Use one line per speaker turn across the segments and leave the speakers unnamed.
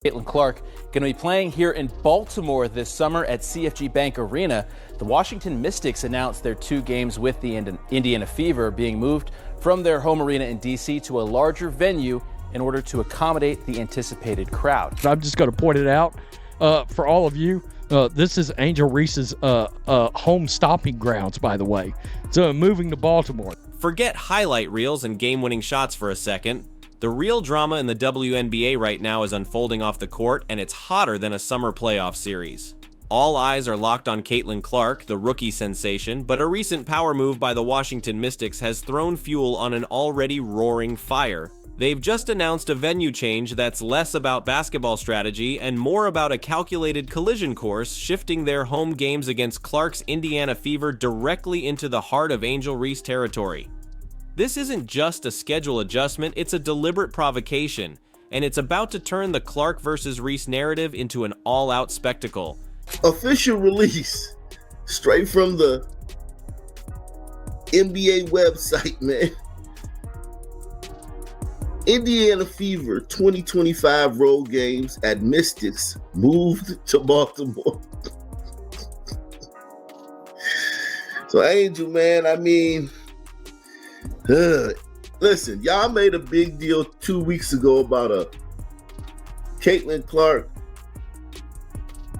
Caitlin Clark going to be playing here in Baltimore this summer at CFG Bank Arena. The Washington Mystics announced their 2 games with the Indiana Fever being moved from their home arena in D.C. to a larger venue in order to accommodate the anticipated crowd.
I'm just going to point it out for all of you. This is Angel Reese's home stomping grounds, by the way. So moving to Baltimore.
Forget highlight reels and game-winning shots for a second. The real drama in the WNBA right now is unfolding off the court, and it's hotter than a summer playoff series. All eyes are locked on Caitlin Clark, the rookie sensation, but a recent power move by the Washington Mystics has thrown fuel on an already roaring fire. They've just announced a venue change that's less about basketball strategy and more about a calculated collision course, shifting their home games against Clark's Indiana Fever directly into the heart of Angel Reese territory. This isn't just a schedule adjustment, it's a deliberate provocation, and it's about to turn the Clark versus Reese narrative into an all-out spectacle.
Official release, straight from the NBA website, man. Indiana Fever 2025 road games at Mystics moved to Baltimore. So Angel, man, I mean, listen, y'all made a big deal 2 weeks ago about a Caitlin Clark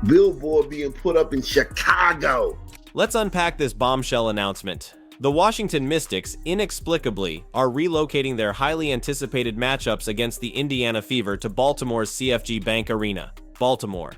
billboard being put up in Chicago.
Let's unpack this bombshell announcement. The Washington Mystics, inexplicably, are relocating their highly anticipated matchups against the Indiana Fever to Baltimore's CFG Bank Arena, Baltimore.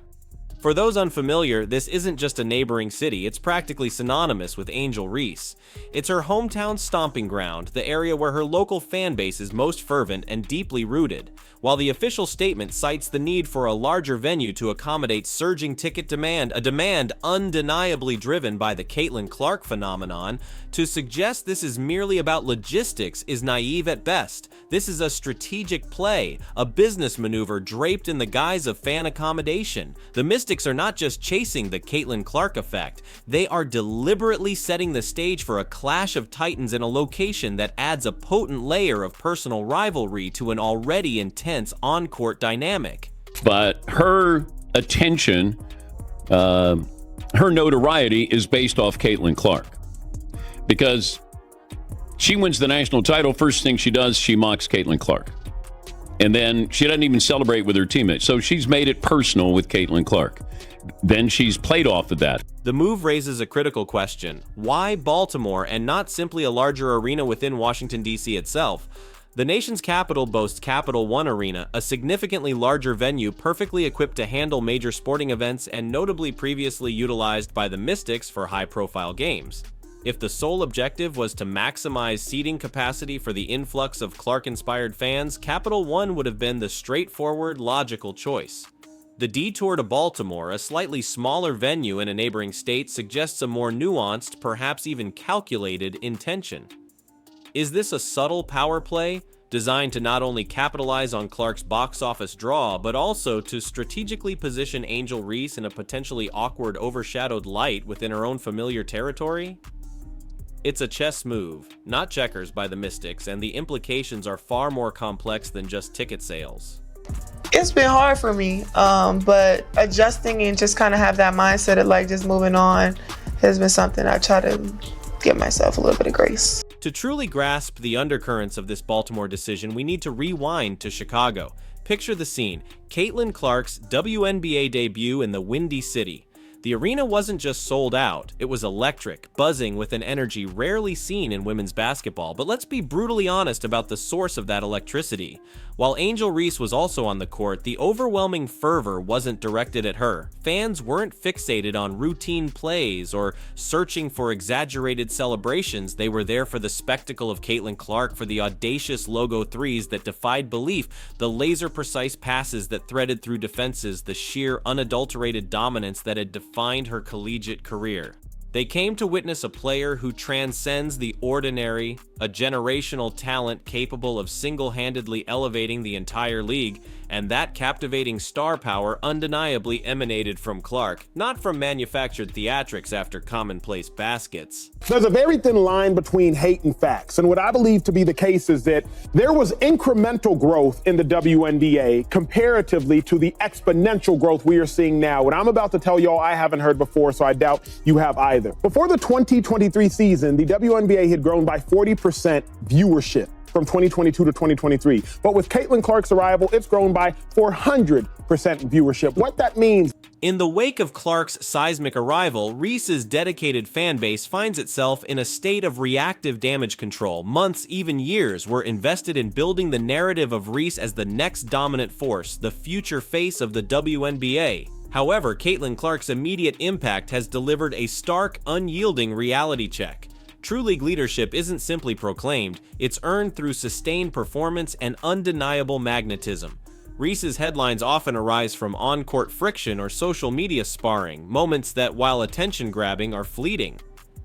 For those unfamiliar, this isn't just a neighboring city, it's practically synonymous with Angel Reese. It's her hometown stomping ground, the area where her local fan base is most fervent and deeply rooted, while the official statement cites the need for a larger venue to accommodate surging ticket demand, a demand undeniably driven by the Caitlin Clark phenomenon. To suggest this is merely about logistics is naive at best. This is a strategic play, a business maneuver draped in the guise of fan accommodation. The Mystics are not just chasing the Caitlin Clark effect, they are deliberately setting the stage for a clash of titans in a location that adds a potent layer of personal rivalry to an already intense on-court dynamic.
But her attention, her notoriety is based off Caitlin Clark. Because she wins the national title, first thing she does, she mocks Caitlin Clark. And then she doesn't even celebrate with her teammates. So she's made it personal with Caitlin Clark. Then she's played off of that.
The move raises a critical question. Why Baltimore and not simply a larger arena within Washington, D.C. itself? The nation's capital boasts Capital One Arena, a significantly larger venue perfectly equipped to handle major sporting events and notably previously utilized by the Mystics for high-profile games. If the sole objective was to maximize seating capacity for the influx of Clark-inspired fans, Capital One would have been the straightforward, logical choice. The detour to Baltimore, a slightly smaller venue in a neighboring state, suggests a more nuanced, perhaps even calculated, intention. Is this a subtle power play, designed to not only capitalize on Clark's box office draw, but also to strategically position Angel Reese in a potentially awkward, overshadowed light within her own familiar territory? It's a chess move, not checkers by the Mystics, and the implications are far more complex than just ticket sales.
It's been hard for me, but adjusting and just kind of have that mindset of like just moving on has been something I try to give myself a little bit of grace.
To truly grasp the undercurrents of this Baltimore decision, we need to rewind to Chicago. Picture the scene: Caitlin Clark's WNBA debut in the Windy City. The arena wasn't just sold out, it was electric, buzzing with an energy rarely seen in women's basketball. But let's be brutally honest about the source of that electricity. While Angel Reese was also on the court, the overwhelming fervor wasn't directed at her. Fans weren't fixated on routine plays or searching for exaggerated celebrations. They were there for the spectacle of Caitlin Clark, for the audacious logo threes that defied belief, the laser-precise passes that threaded through defenses, the sheer, unadulterated dominance that had defined her collegiate career. They came to witness a player who transcends the ordinary, a generational talent capable of single-handedly elevating the entire league, and that captivating star power undeniably emanated from Clark, not from manufactured theatrics after commonplace baskets.
There's a very thin line between hate and facts, and what I believe to be the case is that there was incremental growth in the WNBA comparatively to the exponential growth we are seeing now. What I'm about to tell y'all I haven't heard before, so I doubt you have either. Before the 2023 season, the WNBA had grown by 40% viewership from 2022 to 2023. But with Caitlin Clark's arrival, it's grown by 400% viewership. What that means.
In the wake of Clark's seismic arrival, Reese's dedicated fan base finds itself in a state of reactive damage control. Months, even years, were invested in building the narrative of Reese as the next dominant force, the future face of the WNBA. However, Caitlin Clark's immediate impact has delivered a stark, unyielding reality check. True League leadership isn't simply proclaimed, it's earned through sustained performance and undeniable magnetism. Reese's headlines often arise from on-court friction or social media sparring, moments that, while attention-grabbing, are fleeting.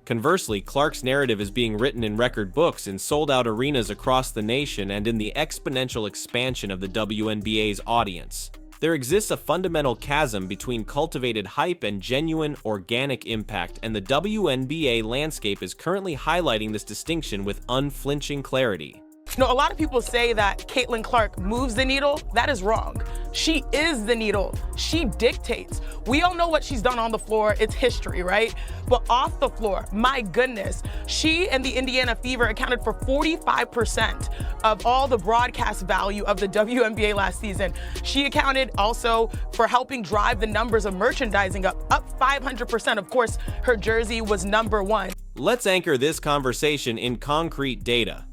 Conversely, Clark's narrative is being written in record books in sold-out arenas across the nation and in the exponential expansion of the WNBA's audience. There exists a fundamental chasm between cultivated hype and genuine, organic impact, and the WNBA landscape is currently highlighting this distinction with unflinching clarity.
You know, a lot of people say that Caitlin Clark moves the needle. That is wrong. She is the needle. She dictates. We all know what she's done on the floor. It's history, right? But off the floor, my goodness, she and the Indiana Fever accounted for 45% of all the broadcast value of the WNBA last season. She accounted also for helping drive the numbers of merchandising up 500%. Of course, her jersey was #1.
Let's anchor this conversation in concrete data.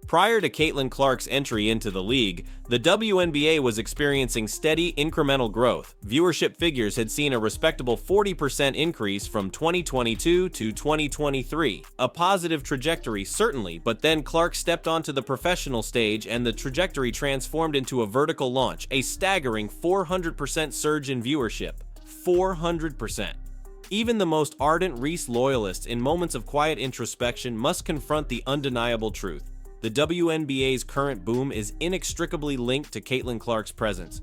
Prior to Caitlin Clark's entry into the league, the WNBA was experiencing steady incremental growth. Viewership figures had seen a respectable 40% increase from 2022 to 2023. A positive trajectory, certainly, but then Clark stepped onto the professional stage and the trajectory transformed into a vertical launch, a staggering 400% surge in viewership. 400%. Even the most ardent Reese loyalists in moments of quiet introspection must confront the undeniable truth. The WNBA's current boom is inextricably linked to Caitlin Clark's presence.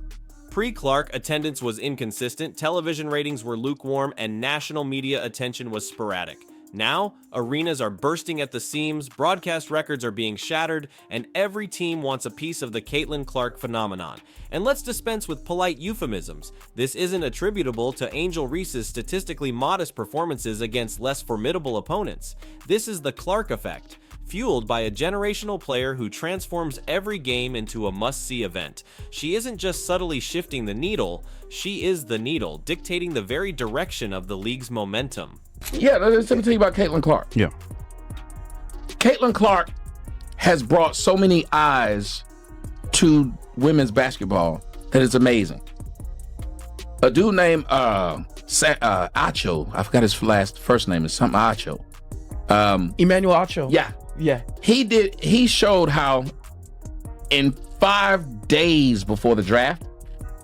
Pre-Clark, attendance was inconsistent, television ratings were lukewarm, and national media attention was sporadic. Now, arenas are bursting at the seams, broadcast records are being shattered, and every team wants a piece of the Caitlin Clark phenomenon. And let's dispense with polite euphemisms. This isn't attributable to Angel Reese's statistically modest performances against less formidable opponents. This is the Clark effect, fueled by a generational player who transforms every game into a must-see event. She isn't just subtly shifting the needle, she is the needle, dictating the very direction of the league's momentum.
Yeah, let me tell you about Caitlin Clark.
Yeah.
Caitlin Clark has brought so many eyes to women's basketball that it's amazing. A dude named Acho, I forgot his first name, is something Acho.
Emmanuel Acho.
Yeah.
Yeah.
He showed how in 5 days before the draft,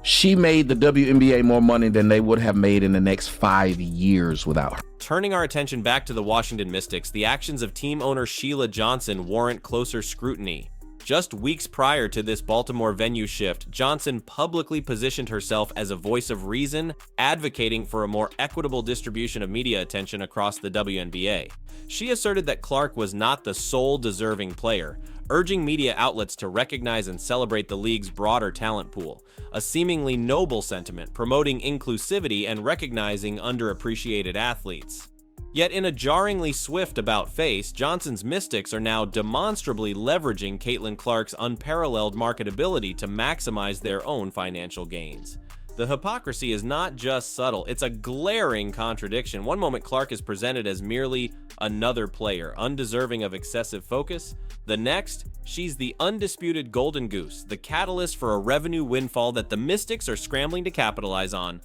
she made the WNBA more money than they would have made in the next 5 years without her.
Turning our attention back to the Washington Mystics, the actions of team owner Sheila Johnson warrant closer scrutiny. Just weeks prior to this Baltimore venue shift, Johnson publicly positioned herself as a voice of reason, advocating for a more equitable distribution of media attention across the WNBA. She asserted that Clark was not the sole deserving player, urging media outlets to recognize and celebrate the league's broader talent pool, a seemingly noble sentiment promoting inclusivity and recognizing underappreciated athletes. Yet in a jarringly swift about-face, Johnson's Mystics are now demonstrably leveraging Caitlin Clark's unparalleled marketability to maximize their own financial gains. The hypocrisy is not just subtle, it's a glaring contradiction. One moment Clark is presented as merely another player, undeserving of excessive focus. The next, she's the undisputed golden goose, the catalyst for a revenue windfall that the Mystics are scrambling to capitalize on.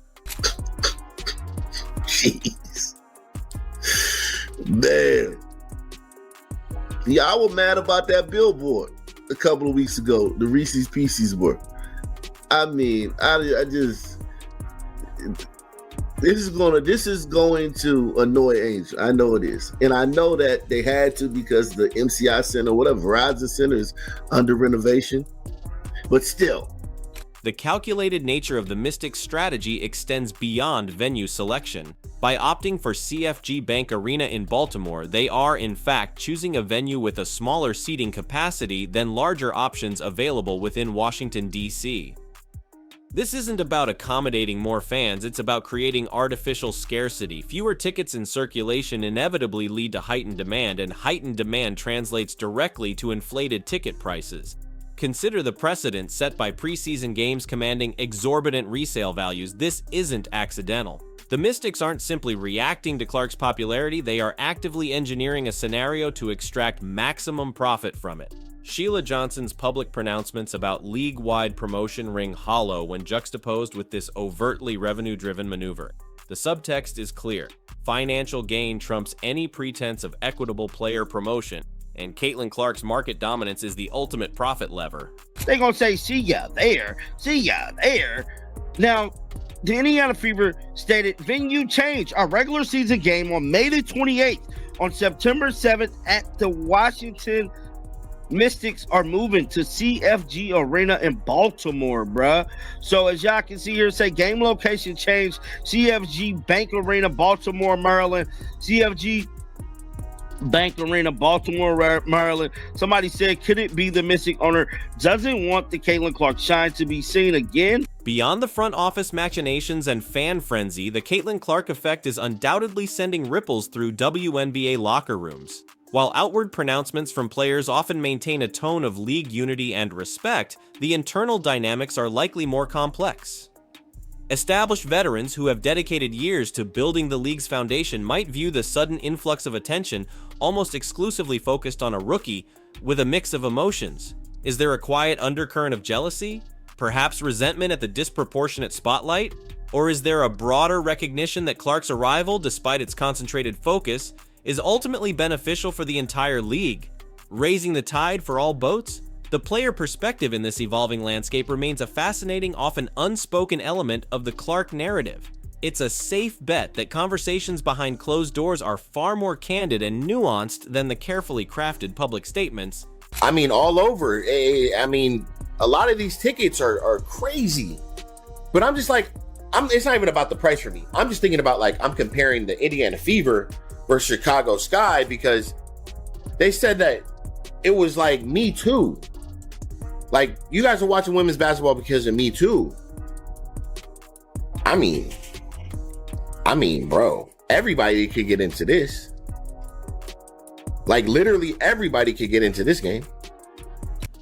Jeez. Man. Yeah, I was mad about that billboard a couple of weeks ago. The Reese's Pieces were. I mean, I just, this is going to annoy Angel. I know it is. And I know that they had to because the MCI Center, whatever, Verizon Center is under renovation. But still.
the calculated nature of the Mystics' strategy extends beyond venue selection. By opting for CFG Bank Arena in Baltimore, they are, in fact, choosing a venue with a smaller seating capacity than larger options available within Washington, D.C. This isn't about accommodating more fans, it's about creating artificial scarcity. Fewer tickets in circulation inevitably lead to heightened demand, and heightened demand translates directly to inflated ticket prices. Consider the precedent set by preseason games commanding exorbitant resale values. This isn't accidental. The Mystics aren't simply reacting to Clark's popularity, they are actively engineering a scenario to extract maximum profit from it. Sheila Johnson's public pronouncements about league-wide promotion ring hollow when juxtaposed with this overtly revenue-driven maneuver. The subtext is clear. Financial gain trumps any pretense of equitable player promotion, and Caitlin Clark's market dominance is the ultimate profit lever.
They gonna say, see ya there, see ya there. Now, the Indiana Fever stated, venue change, our regular season game on May the 28th. On September 7th at the Washington Mystics are moving to CFG Arena in Baltimore, bruh. So as y'all can see here, say game location change, CFG Bank Arena, Baltimore, Maryland. CFG Bank Arena, Baltimore, Maryland. Somebody said, could it be the Mystic owner doesn't want the Caitlin Clark shine to be seen again?
Beyond the front office machinations and fan frenzy, the Caitlin Clark effect is undoubtedly sending ripples through WNBA locker rooms. While outward pronouncements from players often maintain a tone of league unity and respect, the internal dynamics are likely more complex. Established veterans who have dedicated years to building the league's foundation might view the sudden influx of attention almost exclusively focused on a rookie with a mix of emotions. Is there a quiet undercurrent of jealousy? Perhaps resentment at the disproportionate spotlight? Or is there a broader recognition that Clark's arrival, despite its concentrated focus, is ultimately beneficial for the entire league, raising the tide for all boats? The player perspective in this evolving landscape remains a fascinating, often unspoken element of the Clark narrative. It's a safe bet that conversations behind closed doors are far more candid and nuanced than the carefully crafted public statements.
I mean, all over. I mean, a lot of these tickets are crazy. But I'm just like, it's not even about the price for me. I'm just thinking about, like, I'm comparing the Indiana Fever versus Chicago Sky, because they said that it was like Me Too. Like, you guys are watching women's basketball because of Me Too. I mean, bro, everybody could get into this. Like, literally everybody could get into this game.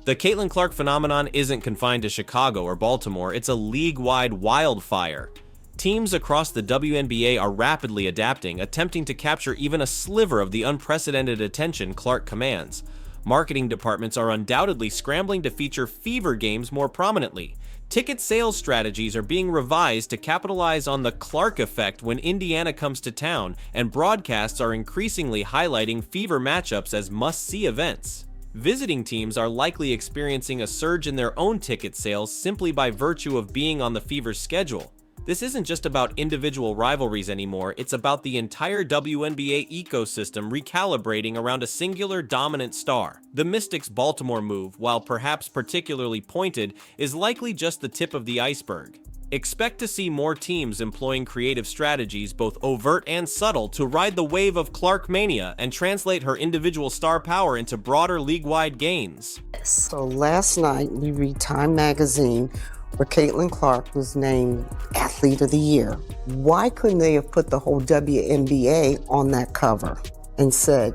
The Caitlin Clark phenomenon isn't confined to Chicago or Baltimore, it's a league-wide wildfire. Teams across the WNBA are rapidly adapting, attempting to capture even a sliver of the unprecedented attention Clark commands. Marketing departments are undoubtedly scrambling to feature Fever games more prominently. Ticket sales strategies are being revised to capitalize on the Clark effect when Indiana comes to town, and broadcasts are increasingly highlighting Fever matchups as must-see events. Visiting teams are likely experiencing a surge in their own ticket sales simply by virtue of being on the Fever's schedule. This isn't just about individual rivalries anymore, it's about the entire WNBA ecosystem recalibrating around a singular dominant star. The Mystics' Baltimore move, while perhaps particularly pointed, is likely just the tip of the iceberg. Expect to see more teams employing creative strategies, both overt and subtle, to ride the wave of Clark mania and translate her individual star power into broader league-wide gains.
So last night we read Time magazine where Caitlin Clark was named Athlete of the Year. Why couldn't they have put the whole WNBA on that cover and said,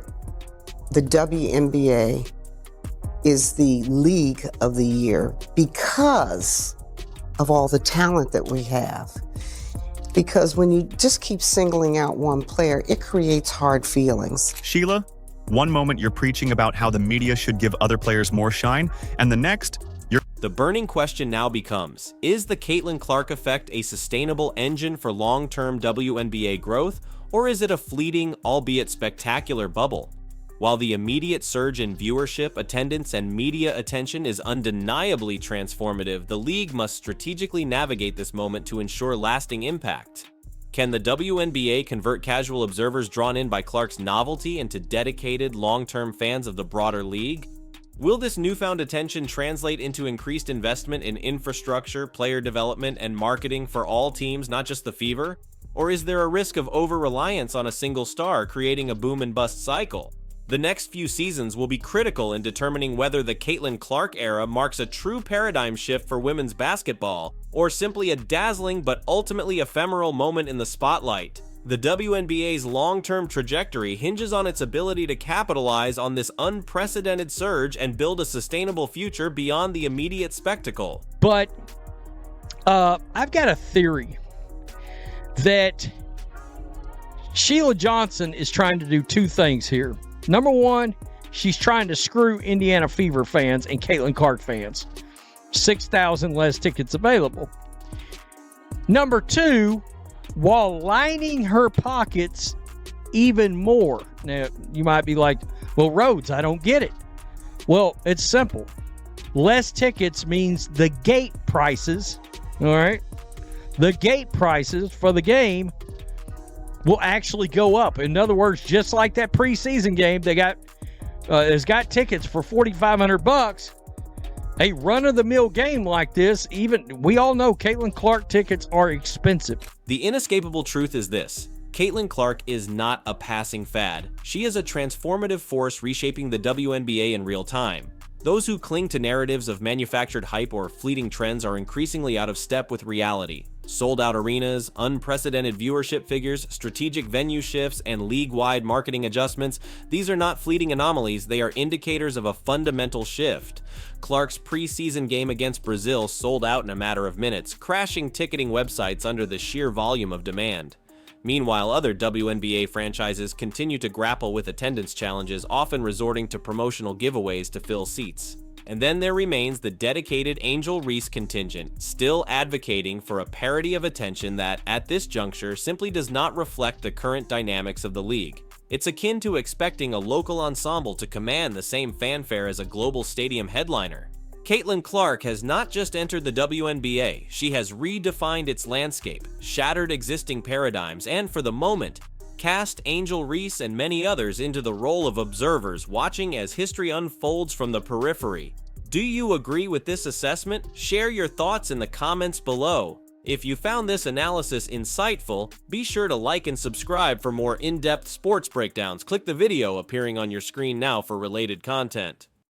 the WNBA is the League of the Year because of all the talent that we have? Because when you just keep singling out one player, it creates hard feelings.
Sheila, one moment you're preaching about how the media should give other players more shine, and the next,
The burning question now becomes, is the Caitlin Clark effect a sustainable engine for long-term WNBA growth, or is it a fleeting, albeit spectacular bubble? While the immediate surge in viewership, attendance, and media attention is undeniably transformative, the league must strategically navigate this moment to ensure lasting impact. Can the WNBA convert casual observers drawn in by Clark's novelty into dedicated, long-term fans of the broader league? Will this newfound attention translate into increased investment in infrastructure, player development, and marketing for all teams, not just the Fever? Or is there a risk of over-reliance on a single star, creating a boom and bust cycle? The next few seasons will be critical in determining whether the Caitlin Clark era marks a true paradigm shift for women's basketball, or simply a dazzling but ultimately ephemeral moment in the spotlight. The WNBA's long-term trajectory hinges on its ability to capitalize on this unprecedented surge and build a sustainable future beyond the immediate spectacle.
But I've got a theory that Sheila Johnson is trying to do two things here. Number one, she's trying to screw Indiana Fever fans and Caitlin Clark fans. 6,000 less tickets available. Number two, while lining her pockets even more. Now, you might be like, well, Rhodes, I don't get it. Well, it's simple. Less tickets means the gate prices, all right? The gate prices for the game will actually go up. In other words, just like that preseason game, they got has got tickets for $4,500. A run-of-the-mill game like this, even we all know Caitlin Clark tickets are expensive.
The inescapable truth is this. Caitlin Clark is not a passing fad. She is a transformative force reshaping the WNBA in real time. Those who cling to narratives of manufactured hype or fleeting trends are increasingly out of step with reality. Sold-out arenas, unprecedented viewership figures, strategic venue shifts, and league-wide marketing adjustments, these are not fleeting anomalies, they are indicators of a fundamental shift. Clark's preseason game against Brazil sold out in a matter of minutes, crashing ticketing websites under the sheer volume of demand. Meanwhile, other WNBA franchises continue to grapple with attendance challenges, often resorting to promotional giveaways to fill seats. And then there remains the dedicated Angel Reese contingent, still advocating for a parity of attention that, at this juncture, simply does not reflect the current dynamics of the league. It's akin to expecting a local ensemble to command the same fanfare as a global stadium headliner. Caitlin Clark has not just entered the WNBA, she has redefined its landscape, shattered existing paradigms, and for the moment, cast Angel Reese and many others into the role of observers watching as history unfolds from the periphery. Do you agree with this assessment? Share your thoughts in the comments below. If you found this analysis insightful, be sure to like and subscribe for more in-depth sports breakdowns. Click the video appearing on your screen now for related content.